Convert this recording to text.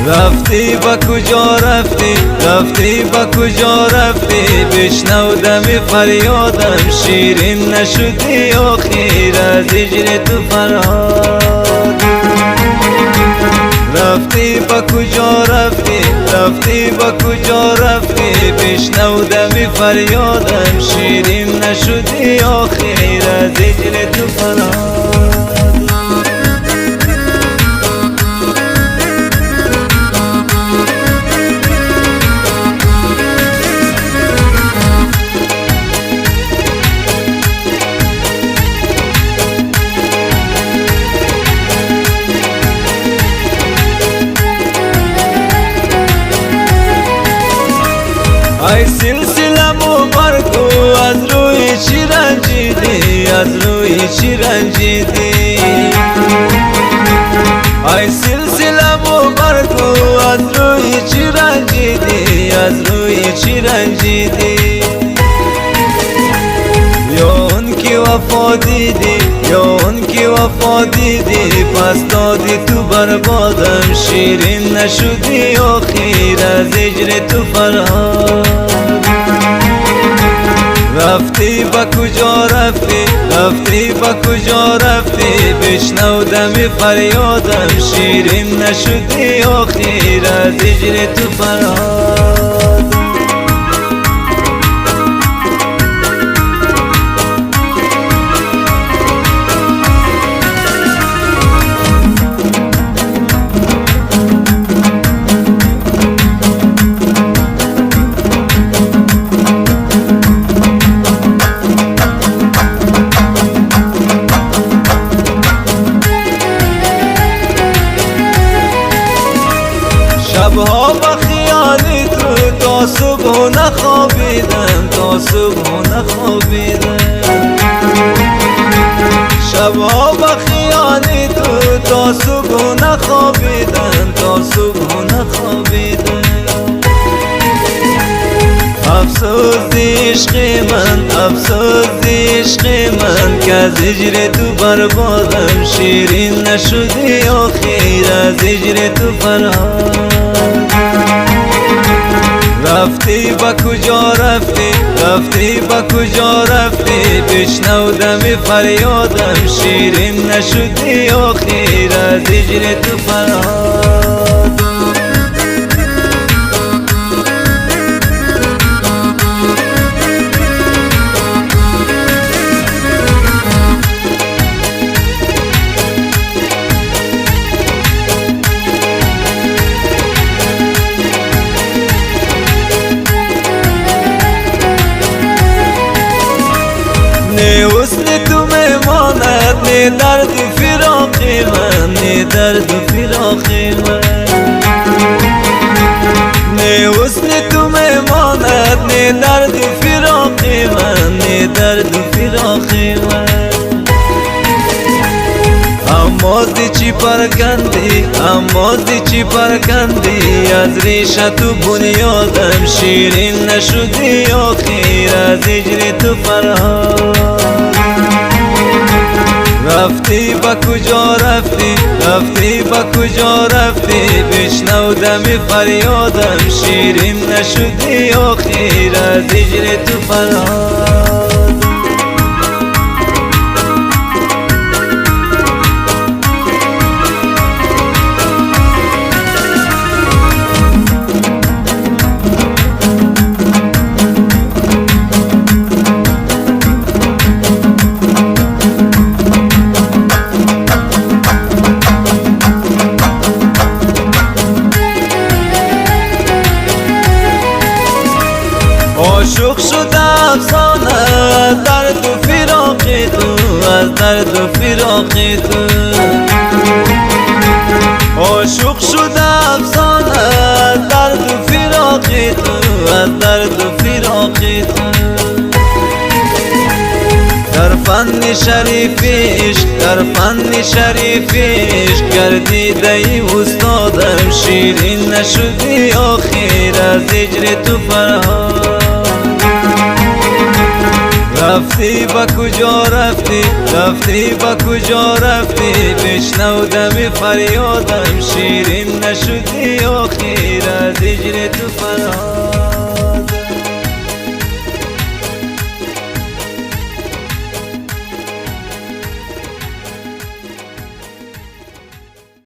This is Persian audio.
رفتی با کجا رفتی، رفتی با کجا رفتی، بشنو دم فریادم، شیرین نشدی آخر از هجر تو فرهاد. رفتی با کجا رفتی، رفتی با کجا رفتی، بشنو دم فریادم، شیرین نشدی آخر از هجر تو فرهاد. ای سلسله مبارکو از روی چی رنجیدی، از روی چی رنجیدی. ای سلسله مبارکو از روی چی رنجیدی، از روی چی رنجیدی. یا اون کی وفا دیدی، یا اون کی وفا دیدی، پس دادی تو بربادم، شیرین نشدی آخر از هجر تو فرهاد. رفتی با کجا رفتی، رفتی با کجا رفتی، بشنو دم فریادم، شیرین نشدی آخر از هجر تو فرهاد. شبها با خیالی تو تا صبح نخوابیدم، تا صبح نخوابیدم. شبها با خیالی تو تا صبح نخوابیدم، تا صبح نخوابیدم. افسوس دی عشق من، افسوس دی عشق من، که از هجر تو بربادم، شیرین نشدی آخر از هجر تو فرهاد. رفتی با کجا رفتی، رفتی با کجا رفتی، بشنو دم فریادم، شیرین نشدی آخر از هجر تو فرهاد. نه حسن تو میماند، نه درد فراق من، نه درد فراق من. نه حسن تو میماند، نه درد فراق من، نه درد فراق من. امازی چی پرکندی، امازی چی پرکندی، از ریشه تو بنیادم، شیرین نشدی آخر از هجر تو فرهاد. رفتی با کجا رفتی، رفتی با کجا رفتی، بشنو دم فریادم، شیرین نشدی آخر از هجر تو فرهاد. عاشق شده افسانه از درد و فراق تو، از درد و فراق تو. عاشق شده افسانه از درد و فراق تو، از درد و فراق تو. در فن شریفیش، در فن شریفیش، گردیده ای استادم، شیرین نشدی آخر از هجر تو فرهاد. رفتی با کجا رفتی رفتی با کجا رفتی بشنو دم فریادم شیرین نشدی آخر از هجر تو فرار